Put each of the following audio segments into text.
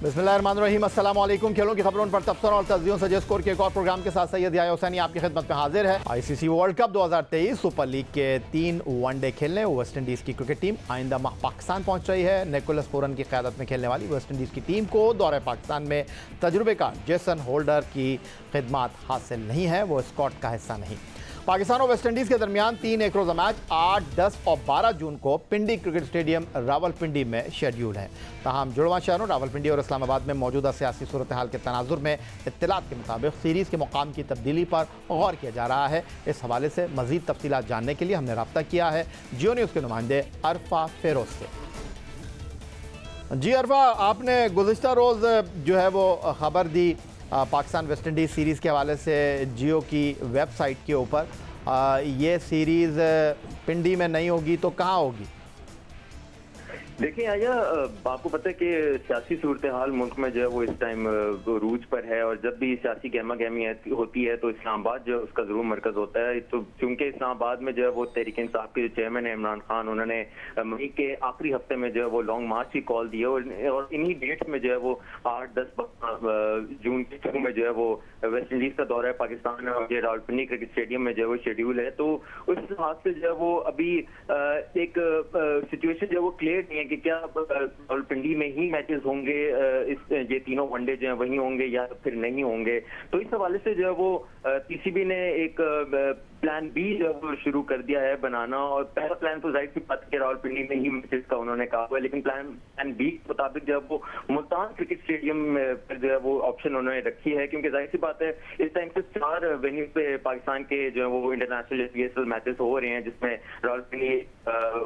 बिस्मिल्लाहिर्रहमानिर्रहीम, अस्सलाम वालेकुम। खेलों की खबरों पर तबसरा और तस्दीयों से स्कोर के एक और प्रोग्राम के साथ सैयद याह्या हुसैनी आपकी खिदमत में हाजिर है। ICC world cup 2023 super league के 3 वनडे खेलने वेस्ट इंडीज़ की क्रिकेट टीम आइंदा माह पाकिस्तान पहुंच रही है। निकोलस पूरन की क़यादत में खेलने वाली वेस्ट इंडीज़ की टीम को दौरे पाकिस्तान में तजुर्बेकार जेसन होल्डर की खिदमत हासिल नहीं है, वो स्क्वाड का हिस्सा नहीं। पाकिस्तान और वेस्ट इंडीज़ के दरमियान 3 एक रोज़ा मैच 8, 10 और 12 जून को पिंडी क्रिकेट स्टेडियम रावलपिंडी में शेड्यूल है। तमाम जुड़वा शहरों रावलपिंडी और इस्लामाबाद में मौजूदा सियासी सूरत हाल के तनाजुर में इत्तलात के मुताबिक सीरीज़ के मुकाम की तब्दीली पर गौर किया जा रहा है। इस हवाले से मज़ीद तफसीलात जानने के लिए हमने रब्ता किया है जियो न्यूज़ के नुमाइंदे अरफा फेरोज से। जी अरफा, आपने गुज़िश्ता रोज़ जो है वो ख़बर दी पाकिस्तान वेस्ट इंडीज़ सीरीज़ के हवाले से जियो की वेबसाइट के ऊपर। ये सीरीज़ पिंडी में नहीं होगी तो कहाँ होगी? देखिए आया, आपको पता है कि सियासी सूरत हाल मुल्क में जो है वो इस टाइम रूज पर है, और जब भी सियासी गहमा गहमी होती है तो इस्लामाबाद जो उसका जरूर मरकज होता है। तो क्योंकि इस्लामाबाद में जो है वो तहरीक इंसाफ के जो चेयरमैन है इमरान खान, उन्होंने मई के आखिरी हफ्ते में जो है वो लॉन्ग मार्च की कॉल दी है, और इन्हीं डेट्स में जो है वो 8, 10 जून के शुरू में जो है वो वेस्ट इंडीज का दौरा है पाकिस्तान और रावलपिंडी क्रिकेट स्टेडियम में जो है वो शेड्यूल है। तो उस लिहाज से जो है वो अभी एक सिचुएशन जो है वो क्लियर नहीं है कि क्या रावलपिंडी में ही मैचेस होंगे, ये तीनों वनडे जो है वही होंगे या फिर नहीं होंगे। तो इस हवाले से जो है वो पीसीबी ने एक प्लान बी जो है वो शुरू कर दिया है बनाना, और पहला प्लान तो जाहिर सी बात है रावलपिंडी में ही मैचेस का उन्होंने कहा हुआ है, लेकिन प्लान बी के मुताबिक जो है वो मुल्तान क्रिकेट स्टेडियम पर जो है वो ऑप्शन उन्होंने रखी है, क्योंकि जाहिर सी बात है इस टाइम से 4 वेन्यू पे पाकिस्तान के जो है वो इंटरनेशनल पीएसएल मैचेस हो रहे हैं, जिसमें रावलपिंडी,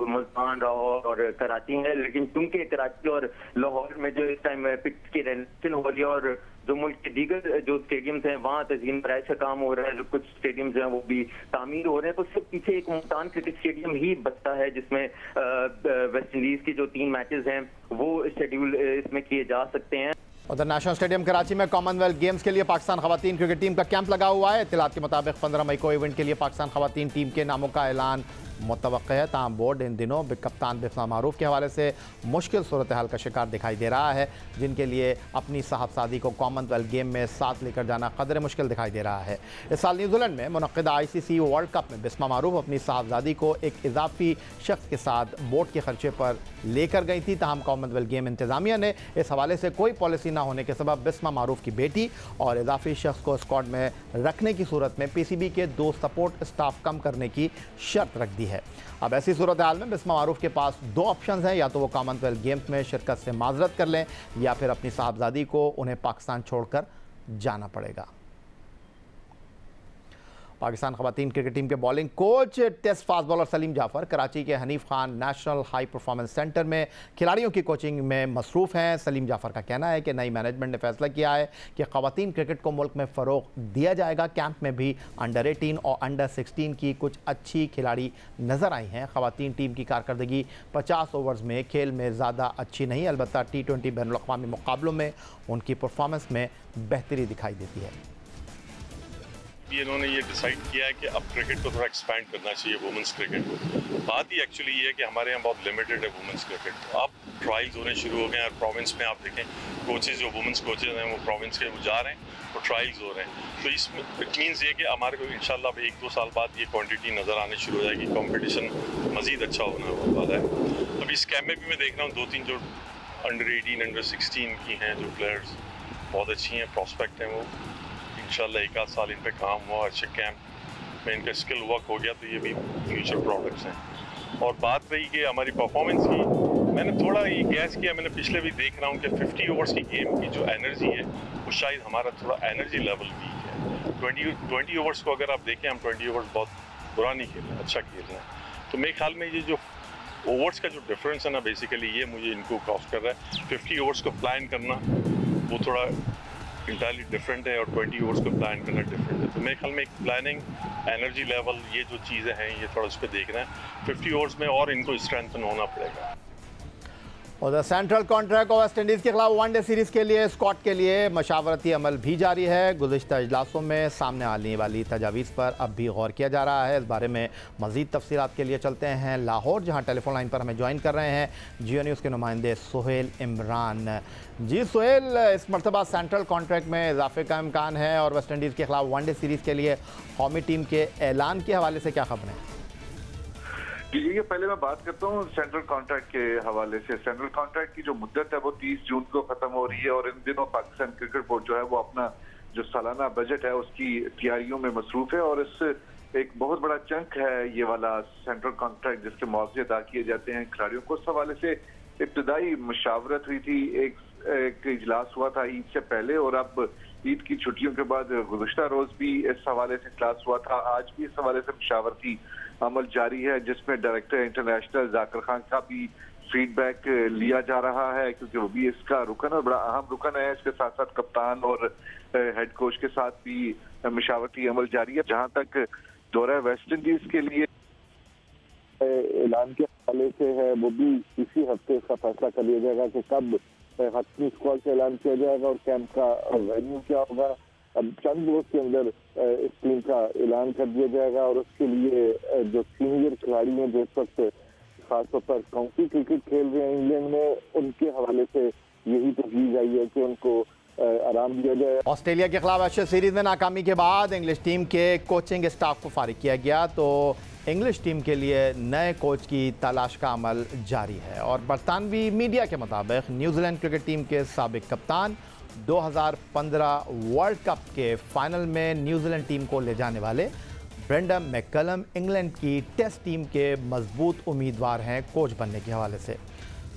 मुल्तान, लाहौर और कराची है। लेकिन क्योंकि कराची और लाहौर में जो इस टाइम पिच की रेनोवेशन हो रही है और जो मुल्क के दीगर जो स्टेडियम्स हैं वहाँ तज़ीन प्राइस का काम हो रहा है, जो कुछ स्टेडियम्स हैं वो भी तामीर हो रहे हैं, तो उससे पीछे एक मुल्तान क्रिकेट स्टेडियम ही बचता है जिसमें वेस्ट इंडीज की जो 3 मैचेस हैं वो शेड्यूल इसमें किए जा सकते हैं। उधर नेशनल स्टेडियम कराची में कॉमनवेल्थ गेम्स के लिए पाकिस्तान खवातीन क्रिकेट टीम का कैंप लगा हुआ है। इत्तलात के मुताबिक 15 मई को इवेंट के लिए पाकिस्तान खवातीन टीम के नामों का ऐलान मुतवक्किल है। ताहम बोर्ड इन दिनों कप्तान बिस्मा मारूफ के हवाले से मुश्किल सूरत हाल का शिकार दिखाई दे रहा है, जिनके लिए अपनी साहबजादी को कॉमनवेल्थ गेम में साथ लेकर जाना कदर मुश्किल दिखाई दे रहा है। इस साल न्यूजीलैंड में मुनक़िदा आईसीसी वर्ल्ड कप में बिस्मा मारूफ अपनी साहबजादी को एक इजाफी शख्स के साथ बोट के खर्चे पर लेकर गई थी। ताहम कॉमनवेल्थ गेम इंतजामिया ने इस हवाले से कोई पॉलिसी न होने के सबब बिस्मा मारूफ की बेटी और इजाफी शख्स को स्क्वाड में रखने की सूरत में पीसीबी के 2 सपोर्ट स्टाफ कम करने की शर्त रख दी है। अब ऐसी सूरत हाल में बिस्मा मारूफ के पास 2 ऑप्शंस हैं, या तो वो कॉमनवेल्थ गेम्स में शिरकत से माजरत कर लें या फिर अपनी साहबजादी को उन्हें पाकिस्तान छोड़कर जाना पड़ेगा। पाकिस्तान खवातीन क्रिकेट टीम के bowling coach test fast bowler Salim Jaffar Karachi के Hanif Khan national high performance centre में खिलाड़ियों की कोचिंग में मसरूफ़ हैं। सलीम जाफर का कहना है कि नई मैनेजमेंट ने फैसला किया है कि खवातीन क्रिकेट को मुल्क में फ़रोग़ दिया जाएगा। कैंप में भी अंडर 18 और अंडर 16 की कुछ अच्छी खिलाड़ी नज़र आई हैं। खवातीन टीम की कारकर्दगी 50 ओवर्स में खेल में ज़्यादा अच्छी नहीं, अलबत्ता T20 बैनुल-अक़वामी मुकाबलों में उनकी परफॉर्मेंस में बेहतरी दिखाई देती है। इन्होंने ये डिसाइड किया है कि अब क्रिकेट को थोड़ा एक्सपैंड करना चाहिए, वुमेंस क्रिकेट को। बात ही एक्चुअली ये है कि हमारे यहाँ बहुत लिमिटेड है वुमेंस क्रिकेट। अब ट्रायल्स होने शुरू हो गए हैं, और प्रोविंस में आप देखें कोचेज जो वुमेंस कोचेज हैं वो प्रोविंस के वो जा रहे हैं, वो ट्रायल्स हो रहे हैं। तो इसमें इट मीन्स ये कि हमारे को इंशाल्लाह 1-2 साल बाद ये क्वान्टिटी नज़र आने शुरू हो जाएगी, कॉम्पिटिशन मज़ीद अच्छा होना वाला है। अभी इस कैम्प में भी मैं देख रहा हूँ 2-3 जो अंडर 18, अंडर 16 की हैं जो प्लेयर्स बहुत अच्छी हैं, प्रॉस्पेक्ट हैं, वो इंशाल्लाह 1-8 साल इन पे काम हुआ, अच्छे कैंप में इनका स्किल वर्क हो गया तो ये भी फ्यूचर प्रोडक्ट्स हैं। और बात रही कि हमारी परफॉर्मेंस की, मैंने थोड़ा ये गैस किया, मैंने पिछले भी देख रहा हूँ कि 50 ओवर्स की गेम की जो एनर्जी है वो शायद हमारा थोड़ा एनर्जी लेवल वीक है। 20 ओवर्स को अगर आप देखें, हम 20 ओवर्स बहुत बुरा नहीं खेल रहे हैं, अच्छा खेल रहे हैं। तो मेरे ख्याल में ये जो ओवर्स का जो डिफरेंस है ना, बेसिकली ये मुझे इनको कॉस्ट कर रहा है। 50 ओवर्स को प्लान करना वो थोड़ा इंटायरली डिफरेंट है, और 20 ओवर्स को प्लान करना डिफरेंट है। तो मेरे ख्याल में एक प्लानिंग, एनर्जी लेवल, ये जो चीज़ें हैं ये थोड़ा उस पर देखना है। 50 ओवर्स में और इनको स्ट्रेंथन होना पड़ेगा। उधर सेंट्रल कॉन्ट्रैक्ट और वेस्ट इंडीज़ के खिलाफ वनडे सीरीज़ के लिए स्कॉट के लिए मशावरती अमल भी जारी है। गुज़िश्ता इजलासों में सामने आने वाली तजावीज़ पर अब भी गौर किया जा रहा है। इस बारे में मज़ीद तफसीलात के लिए चलते हैं लाहौर, जहां टेलीफोन लाइन पर हमें ज्वाइन कर रहे हैं जियो न्यूज़ के नुमाइंदे सुहेल इमरान। जी सुहेल, इस मरतबा सेंट्रल कॉन्ट्रैक्ट में इजाफे का इम्कान है और वेस्ट इंडीज़ के खिलाफ वनडे सीरीज़ के लिए कौमी टीम के ऐलान के हवाले से क्या खबर है? ये पहले मैं बात करता हूँ सेंट्रल कॉन्ट्रैक्ट के हवाले से। सेंट्रल कॉन्ट्रैक्ट की जो मुद्दत है वो 30 जून को खत्म हो रही है और इन दिनों पाकिस्तान क्रिकेट बोर्ड जो है वो अपना जो सालाना बजट है उसकी तैयारियों में मसरूफ है और इससे एक बहुत बड़ा चंक है ये वाला सेंट्रल कॉन्ट्रैक्ट जिसके मुआवजे अदा किए जाते हैं खिलाड़ियों को। इस हवाले से इब्तदाई मुशावरत हुई थी, एक इजलास हुआ था ईद से पहले और अब ईद की छुट्टियों के बाद गुज़िश्ता रोज भी इस हवाले से इजलास हुआ था। आज भी इस हवाले से मुशावरती अमल जारी है जिसमें डायरेक्टर इंटरनेशनल जाकिर खान का भी फीडबैक लिया जा रहा है क्योंकि वो भी इसका रुकन और बड़ा अहम रुकन है। इसके साथ साथ कप्तान और हेड कोच के साथ भी मुशावरती अमल जारी है। जहां तक दौरा वेस्ट इंडीज के लिए ऐलान के हवाले से है वो भी इसी हफ्ते इसका फैसला कर लिया जाएगा कि कब हतमी स्क्वाड से ऐलान किया जाएगा और कैंप का वेन्यू क्या होगा। अब चंद रोज के अंदर इस टीम का ऐलान कर दिया जाएगा और उसके लिए जो सीनियर खिलाड़ी हैं जो इस वक्त खासतौर पर काउंटी क्रिकेट खेल रहे हैं इंग्लैंड में, उनके हवाले से यही तजवीज़ आई है कि उनको आराम दिया जाए। ऑस्ट्रेलिया के खिलाफ एशेज सीरीज में नाकामी के बाद इंग्लिश टीम के कोचिंग स्टाफ को फारिग किया गया तो इंग्लिश टीम के लिए नए कोच की तलाश का अमल जारी है और बरतानवी मीडिया के मुताबिक न्यूजीलैंड क्रिकेट टीम के साबिक कप्तान 2015 वर्ल्ड कप के फाइनल में न्यूजीलैंड टीम को ले जाने वाले ब्रेंडन मैकलम इंग्लैंड की टेस्ट टीम के मजबूत उम्मीदवार हैं कोच बनने के हवाले से।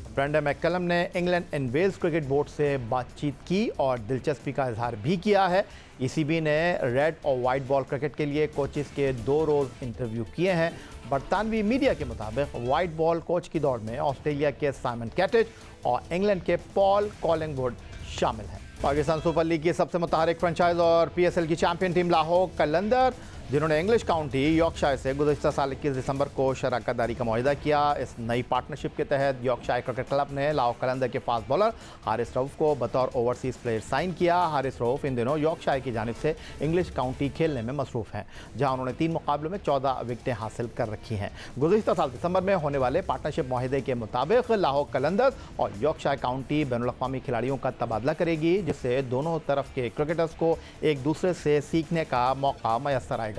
ब्रेंडन मैकलम ने England and Wales cricket board से बातचीत की और दिलचस्पी का इजहार भी किया है। ईसीबी ने रेड और वाइट बॉल क्रिकेट के लिए कोचेस के 2 रोज़ इंटरव्यू किए हैं। बरतानवी मीडिया के मुताबिक वाइट बॉल कोच की दौड़ में ऑस्ट्रेलिया के साइमन कैटेज और इंग्लैंड के पॉल कॉलिंगवुड शामिल हैं। पाकिस्तान सुपर लीग की सबसे मुतहरिक फ्रेंचाइज और पीएसएल की चैंपियन टीम लाहौर कलंदर, जिन्होंने इंग्लिश काउंटी यॉर्कशायर से गुज़श्ता साल 21 दिसंबर को शराकत दारी का मुआहिदा किया। इस नई पार्टनरशिप के तहत यॉर्कशायर क्रिकेट क्लब ने लाहौर कलंदर के फास्ट बॉलर हारिस रऊफ को बतौर ओवरसीज़ प्लेयर साइन किया। हारिस रऊफ इन दिनों यॉर्कशायर की जानिब से इंग्लिश काउंटी खेलने में मसरूफ़ हैं, जहां उन्होंने 3 मुकाबलों में 14 विकेटें हासिल कर रखी हैं। गुज़श्ता साल दिसंबर में होने वाले पार्टनरशिप मुआहिदे के मुताबिक लाहौर कलंदर और यॉर्कशायर काउंटी बैनुल-अक़वामी खिलाड़ियों का तबादला करेगी, जिससे दोनों तरफ के क्रिकेटर्स को एक दूसरे से सीखने का मौका मैसर आएगा।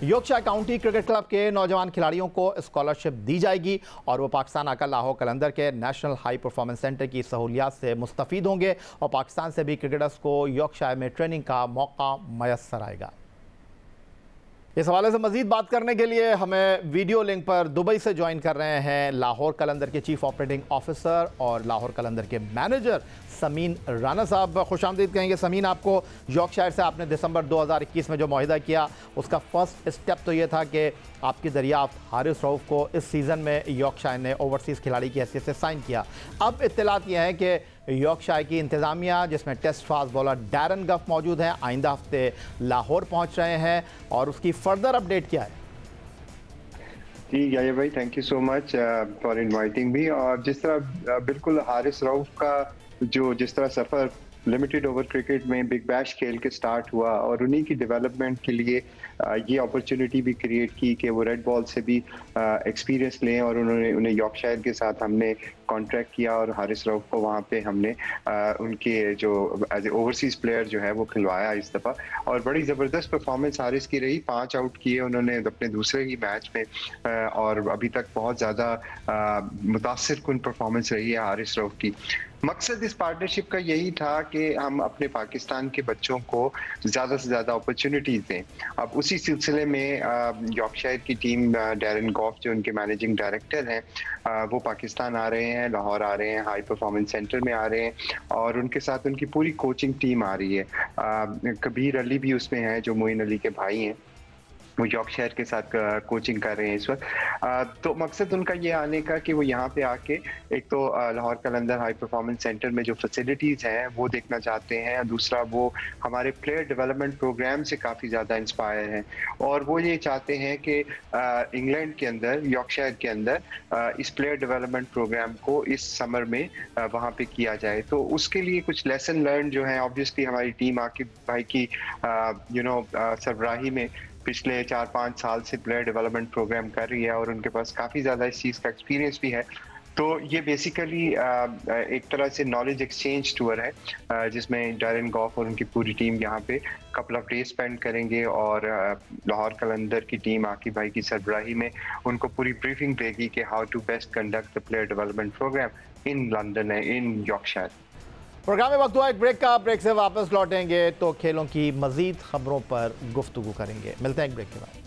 यॉर्कशायर काउंटी क्रिकेट क्लब के नौजवान खिलाड़ियों को स्कॉलरशिप दी जाएगी और वो पाकिस्तान आकर लाहौर कलंदर के नेशनल हाई परफॉर्मेंस सेंटर की सहूलियात से मुस्तफ़ीद होंगे और पाकिस्तान से भी क्रिकेटर्स को यॉर्कशायर में ट्रेनिंग का मौका मैसर आएगा। इस हवाले से मजीद बात करने के लिए हमें वीडियो लिंक पर दुबई से ज्वाइन कर रहे हैं लाहौर कलंदर के चीफ ऑपरेटिंग ऑफिसर और लाहौर कलंदर के मैनेजर समीन राना साहब। खुशामदीद कहेंगे समीन, आपको यॉर्कशायर से आपने दिसंबर 2021 में जो मुआहिदा किया उसका फर्स्ट स्टेप तो ये था कि आपकी दरियाफ्त हारिस रऊफ को इस सीज़न में यॉर्कशायर ने ओवरसीज़ खिलाड़ी की हैसियत से साइन किया। अब इत्तलात यह है कि यॉर्कशायर की इंतज़ामिया, जिसमें टेस्ट फास्ट बॉलर डैरन गफ मौजूद हैं, आइंदा हफ्ते लाहौर पहुँच रहे हैं और उसकी फर्दर अपडेट क्या है? जी याया भाई, thank you so much for inviting me. और जिस तरह बिल्कुल हारिस रऊफ का जिस तरह सफ़र लिमिटेड ओवर क्रिकेट में बिग बैश खेल के स्टार्ट हुआ और उन्हीं की डेवलपमेंट के लिए ये अपॉर्चुनिटी भी क्रिएट की कि वो रेड बॉल से भी एक्सपीरियंस लें और उन्हें यॉर्कशायर के साथ हमने कॉन्ट्रैक्ट किया और हारिस रऊफ को वहाँ पे हमने उनके जो एज ए ओवरसीज़ प्लेयर जो है वो खिलवाया इस दफ़ा। और बड़ी ज़बरदस्त परफॉर्मेंस हारिस की रही, 5 आउट किए उन्होंने अपने दूसरे ही मैच में और अभी तक बहुत ज़्यादा मुतासिर कुन परफॉर्मेंस रही है हारिस रऊफ की। मकसद इस पार्टनरशिप का यही था कि हम अपने पाकिस्तान के बच्चों को ज़्यादा से ज़्यादा अपॉर्चुनिटीज़ दें। अब उसी सिलसिले में यॉर्कशायर की टीम, डैरन गॉफ जो उनके मैनेजिंग डायरेक्टर हैं, वो पाकिस्तान आ रहे हैं, लाहौर आ रहे हैं, हाई परफॉर्मेंस सेंटर में आ रहे हैं और उनके साथ उनकी पूरी कोचिंग टीम आ रही है। कबीर अली भी उसमें है जो मोइन अली के भाई हैं वो यॉर्कशायर के साथ कोचिंग कर रहे हैं इस वक्त। तो मकसद उनका ये आने का कि वो यहाँ पे आके एक तो लाहौर कलंदर हाई परफॉर्मेंस सेंटर में जो फैसिलिटीज़ हैं वो देखना चाहते हैं, दूसरा वो हमारे प्लेयर डेवलपमेंट प्रोग्राम से काफ़ी ज़्यादा इंस्पायर हैं और वो ये चाहते हैं कि इंग्लैंड के अंदर, यॉर्कशायर के अंदर इस प्लेयर डेवलपमेंट प्रोग्राम को इस समर में वहाँ पे किया जाए। तो उसके लिए कुछ लेसन लर्न जो है, ऑब्वियसली हमारी टीम आकिब भाई की सरबराही में पिछले 4-5 साल से प्लेयर डेवलपमेंट प्रोग्राम कर रही है और उनके पास काफ़ी ज़्यादा इस चीज़ का एक्सपीरियंस भी है। तो ये बेसिकली एक तरह से नॉलेज एक्सचेंज टूर है जिसमें डैरेन गॉफ और उनकी पूरी टीम यहाँ पे कपल ऑफ डेज स्पेंड करेंगे और लाहौर कलंदर की टीम आकिब भाई की सरबराही में उनको पूरी ब्रीफिंग देगी कि how to best conduct the player development programme in London, in Yorkshire. Programme में वक्त हुआ एक ब्रेक का। ब्रेक से वापस लौटेंगे तो खेलों की मजीद खबरों पर गुफ्तगू करेंगे। मिलते हैं एक ब्रेक के बाद।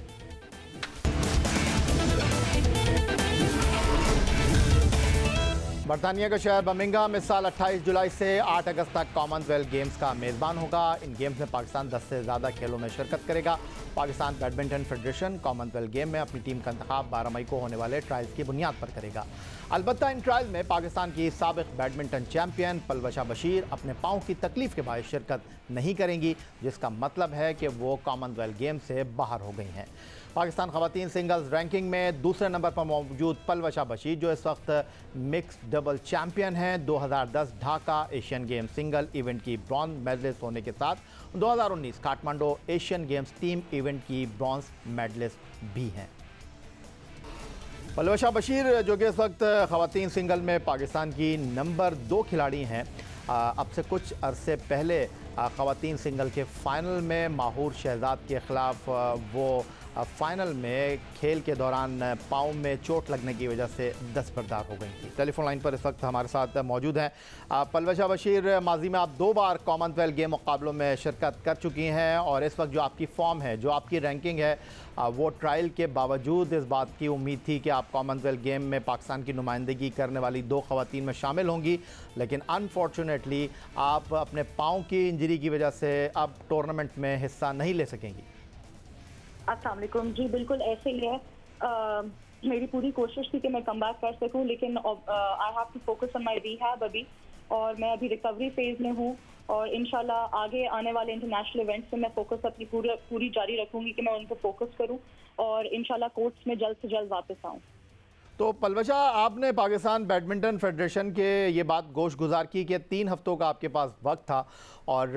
बरतानिया का शहर बर्मिंघम इस साल 28 जुलाई से 8 अगस्त तक कॉमनवेल्थ गेम्स का मेज़बान होगा। इन गेम्स में पाकिस्तान 10 से ज़्यादा खेलों में शिरकत करेगा। Pakistan badminton federation Commonwealth game में अपनी टीम का इंतखाब 12 मई को होने वाले ट्रायल्स की बुनियाद पर करेगा। अलबत्ता इन ट्रायल में पाकिस्तान की साबिक बैडमिंटन चैंपियन पलवशा बशीर अपने पाँव की तकलीफ के बायस शिरकत नहीं करेंगी, जिसका मतलब है कि वो कॉमनवेल्थ गेम से बाहर हो गई हैं। पाकिस्तान खवातीन सिंगल्स रैंकिंग में दूसरे नंबर पर मौजूद पलवशा बशीर, जो इस वक्त मिक्स्ड डबल चैंपियन हैं, 2010 Dhaka Asian games single event की ब्रॉन्ज मेडलिस्ट होने के साथ 2019 Kathmandu Asian games team event की ब्रॉन्ज मेडलिस्ट भी हैं। पलवशा बशीर जो कि इस वक्त खवातीन सिंगल में पाकिस्तान की नंबर 2 खिलाड़ी हैं, अब से कुछ अरसे पहले खवातीन सिंगल के फाइनल में माहूर शहजाद के ख़िलाफ़ वो फाइनल में खेल के दौरान पाँव में चोट लगने की वजह से दस्तबरदार हो गई थी। टेलीफोन लाइन पर इस वक्त हमारे साथ मौजूद हैं पलवशा बशीर। माजी में आप 2 बार कॉमनवेल्थ गेम मुकाबलों में शिरकत कर चुकी हैं और इस वक्त जो आपकी फॉर्म है, जो आपकी रैंकिंग है, वो ट्रायल के बावजूद इस बात की उम्मीद थी कि आप कॉमनवेल्थ गेम में पाकिस्तान की नुमाइंदगी करने वाली 2 खवातीन में शामिल होंगी, लेकिन अनफॉर्चुनेटली आप अपने पाँव की इंजरी की वजह से अब टूर्नामेंट में हिस्सा नहीं ले सकेंगी। अस्सलाम वालेकुम। जी बिल्कुल ऐसे ही है। मेरी पूरी कोशिश थी कि मैं कम बैक कर सकूं, लेकिन I have to focus on my rehab अभी, और मैं अभी रिकवरी फेज में हूं और इंशाल्लाह आगे आने वाले इंटरनेशनल इवेंट्स में मैं फोकस अपनी पूरी जारी रखूंगी कि मैं उन पर फोकस करूं और इंशाल्लाह कोर्ट्स में जल्द से जल्द वापस आऊं। तो पलवशा, आपने पाकिस्तान बैडमिंटन फेडरेशन के ये बात गोश गुजार की कि 3 हफ्तों का आपके पास वक्त था और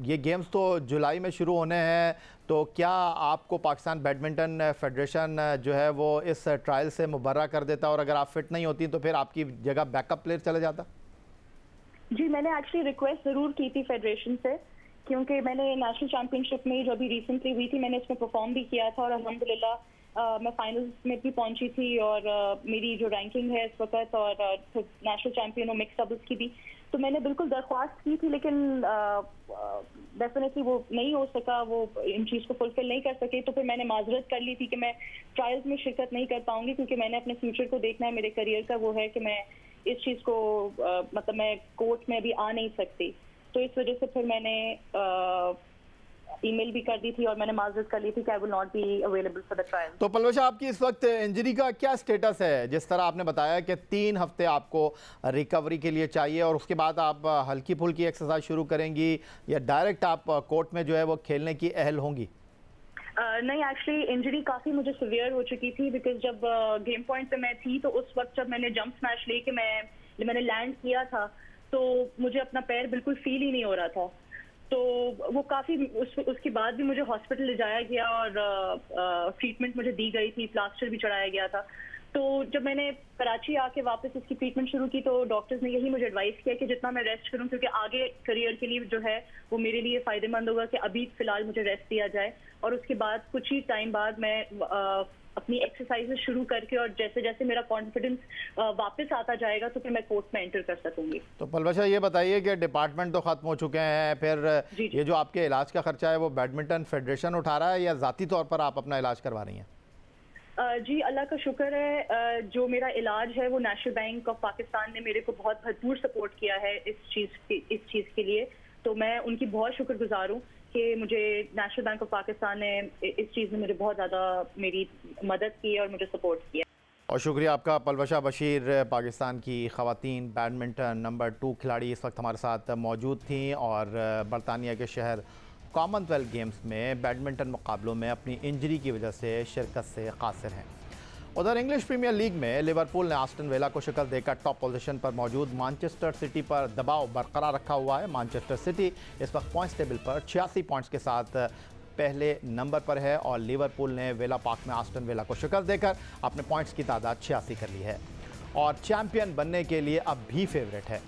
ये गेम्स तो जुलाई में शुरू होने हैं, तो क्या आपको पाकिस्तान बैडमिंटन फेडरेशन जो है वो इस ट्रायल से मुबर्रा कर देता और अगर आप फिट नहीं होती तो फिर आपकी जगह बैकअप प्लेयर चले जाता? जी मैंने एक्चुअली रिक्वेस्ट ज़रूर की थी फेडरेशन से, क्योंकि मैंने नेशनल चैम्पियनशिप में जो अभी रिसेंटली हुई थी मैंने इसमें परफॉर्म भी किया था और अल्हम्दुलिल्लाह मैं फाइनल्स में भी पहुंची थी और मेरी जो रैंकिंग है इस वक्त और नेशनल चैंपियन और मिक्स डबल्स की भी, तो मैंने बिल्कुल दरख्वास्त की थी, लेकिन डेफिनेटली वो नहीं हो सका, वो इन चीज़ को फुलफिल नहीं कर सके। तो फिर मैंने माजरत कर ली थी कि मैं ट्रायल्स में शिरकत नहीं कर पाऊंगी, क्योंकि मैंने अपने फ्यूचर को देखना है, मेरे करियर का वो है कि मैं इस चीज़ को मतलब मैं कोर्ट में अभी आ नहीं सकती। तो इस वजह से फिर मैंने ईमेल भी कर दी थी और मैंने माजरत कर ली थी कि I will not be available for the trial. तो पलवशा, आपकी इस वक्त इंजरी का क्या स्टेटस है? जिस तरह आपने बताया कि 3 हफ्ते आपको रिकवरी के लिए चाहिए और उसके बाद आप हल्की फुल्की एक्सरसाइज शुरू करेंगी या डायरेक्ट आप कोर्ट में जो है वो खेलने की अहल होंगी? नहीं, एक्चुअली इंजरी काफ़ी मुझे सिवियर हो चुकी थी, बिकॉज जब गेम पॉइंट पे मैं थी तो उस वक्त जब मैंने जंप स्मैश लेके मैंने लैंड किया था तो मुझे अपना पैर बिल्कुल फील ही नहीं हो रहा था। तो वो काफ़ी उसके बाद भी मुझे हॉस्पिटल ले जाया गया और ट्रीटमेंट मुझे दी गई थी, प्लास्टर भी चढ़ाया गया था। तो जब मैंने कराची आके वापस इसकी ट्रीटमेंट शुरू की तो डॉक्टर्स ने यही मुझे एडवाइस किया कि जितना मैं रेस्ट करूं, क्योंकि आगे करियर के लिए जो है वो मेरे लिए फ़ायदेमंद होगा कि अभी फ़िलहाल मुझे रेस्ट दिया जाए और उसके बाद कुछ ही टाइम बाद मैं अपनी एक्सरसाइजेस शुरू करके और जैसे जैसे मेरा कॉन्फिडेंस वापस आता जाएगा तो फिर मैं कोर्ट में एंटर कर सकूंगी। तो पलवशा, ये बताइए कि डिपार्टमेंट तो ख़त्म हो चुके हैं, फिर ये जो आपके इलाज का खर्चा है वो बैडमिंटन फेडरेशन उठा रहा है या ज़ाती तौर पर आप अपना इलाज करवा रही हैं? जी अल्लाह का शुक्र है, जो मेरा इलाज है वो नेशनल बैंक ऑफ पाकिस्तान ने मेरे को बहुत भरपूर सपोर्ट किया है इस चीज़ के लिए, तो मैं उनकी बहुत शुक्रगुजार हूँ कि मुझे नेशनल बैंक ऑफ पाकिस्तान ने इस चीज़ में मुझे बहुत ज़्यादा मेरी मदद की और मुझे सपोर्ट किया। और शुक्रिया आपका पलवशा बशीर, पाकिस्तान की ख़वातीन बैडमिंटन नंबर 2 खिलाड़ी इस वक्त हमारे साथ मौजूद थी और बरतानिया के शहर कॉमनवेल्थ गेम्स में बैडमिंटन मुकाबलों में अपनी इंजरी की वजह से शिरकत से कासिर हैं। उधर इंग्लिश प्रीमियर लीग में लिवरपूल ने आस्टन विला को शिकस्त देकर टॉप पोजीशन पर मौजूद मैनचेस्टर सिटी पर दबाव बरकरार रखा हुआ है। मैनचेस्टर सिटी इस वक्त पॉइंट्स टेबल पर 86 पॉइंट्स के साथ पहले नंबर पर है और लिवरपूल ने विला पार्क में आस्टन विला को शिकस्त देकर अपने पॉइंट्स की तादाद 86 कर ली है और चैंपियन बनने के लिए अब भी फेवरेट है।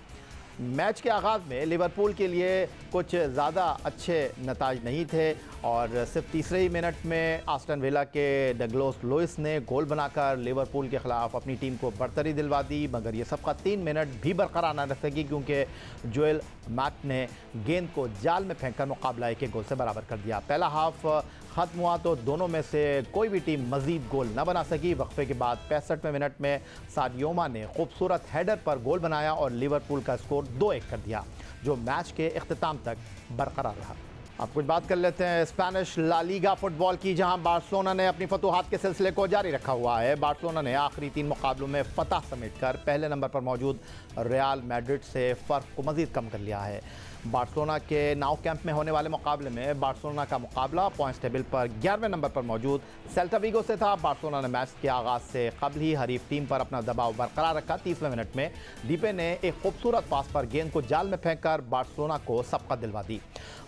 मैच के आगाज़ में लिवरपूल के लिए कुछ ज़्यादा अच्छे नताज नहीं थे और सिर्फ तीसरे ही मिनट में आस्टन विला के डगलस लुइस ने गोल बनाकर लिवरपूल के ख़िलाफ़ अपनी टीम को बरतरी दिलवा दी, मगर ये सबका 3 मिनट भी बरकरार न रह सकी क्योंकि जोएल मैट ने गेंद को जाल में फेंककर मुकाबला एक गोल से बराबर कर दिया। पहला हाफ ख़त्म हुआ तो दोनों में से कोई भी टीम मज़ीद गोल न बना सकी। वक्फे के बाद 65वें मिनट में साडियोमा ने खूबसूरत हेडर पर गोल बनाया और लिवरपूल का स्कोर 2-1 कर दिया, जो मैच के इख्तिताम तक बरकरार रहा। अब कुछ बात कर लेते हैं स्पेनिश ला लीगा फुटबॉल की, जहां बार्सिलोना ने अपनी फतूहात के सिलसिले को जारी रखा हुआ है। बार्सिलोना ने आखिरी 3 मुकाबलों में फतह समेटकर पहले नंबर पर मौजूद रियल मैड्रिड से फ़र्क को मज़ीद कम कर लिया है। बार्सिलोना के नाउ कैंप में होने वाले मुकाबले में बार्सिलोना का मुकाबला पॉइंट्स टेबल पर 11वें नंबर पर मौजूद सेल्टा विगो से था। बार्सिलोना ने मैच के आगाज़ से कबल ही हरीफ टीम पर अपना दबाव बरकरार रखा। 30वें मिनट में डीपे ने एक खूबसूरत पास पर गेंद को जाल में फेंककर बार्सिलोना को सबकत दिलवा दी।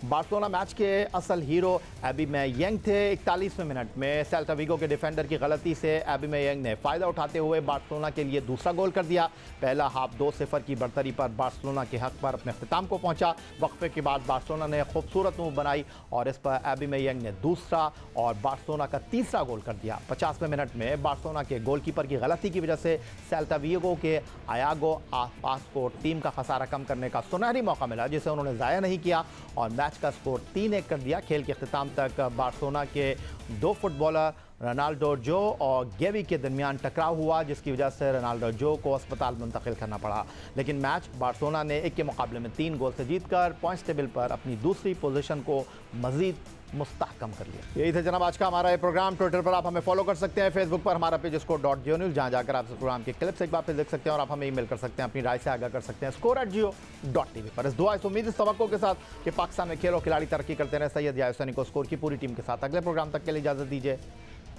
बार्सिलोना मैच के असल हीरो एबीमेयांग थे। 41वें मिनट में सेल्टा विगो के डिफेंडर की गलती से एबीमेयांग ने फ़ायदा उठाते हुए बार्सिलोना के लिए दूसरा गोल कर दिया। पहला हाफ 2-0 की बढ़तरी पर बार्सिलोना के हक पर अपने अख्तिताम को पहुंचा। वक्फे के बाद बार्सिलोना ने खूबसूरत मूव बनाई और इस पर एबीमेयांग ने दूसरा और बार्सिलोना का तीसरा गोल कर दिया। 50वें मिनट में बार्सिलोना के गोलकीपर की गलती की वजह से सेल्टा विगो के आयागो आसपास को टीम का खसारा कम करने का सुनहरी मौका मिला, जिसे उन्होंने ज़ाया नहीं किया और मैच का स्कोर 3-1 कर दिया। खेल के अख्तिताम तक बार्सिलोना के 2 फुटबॉलर रोनाल्डो जो और गेवी के दरमियान टकराव हुआ, जिसकी वजह से रोनाल्डो जो को अस्पताल मुंतकिल करना पड़ा। लेकिन मैच बार्सिलोना ने 1 के मुकाबले में 3 गोल से जीतकर पॉइंट्स टेबल पर अपनी दूसरी पोजीशन को मजीद मुस्तहकम कर लिया। यही था जनाब आज का हमारा ये प्रोग्राम। ट्विटर पर आप हमें फॉलो कर सकते हैं, फेसबुक पर हमारा पेज score.geo-news, जहाँ जाकर आप इस प्रोग्राम के क्लिप्स एक बार फिर देख सकते हैं और आप हमें ईमेल कर सकते हैं, अपनी राय से आगाह कर सकते हैं score@geo.tv पर। इस दुआ इस उम्मीद इस तवक्को के साथ कि पाकिस्तान में खेल और खिलाड़ी तरक्की करते रहे। सैयद याहिया हुसैनी को स्कोर की पूरी टीम के साथ अगले प्रोग्राम तक के लिए इजाज़त दीजिए।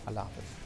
अल्लाह हाफ़िज़।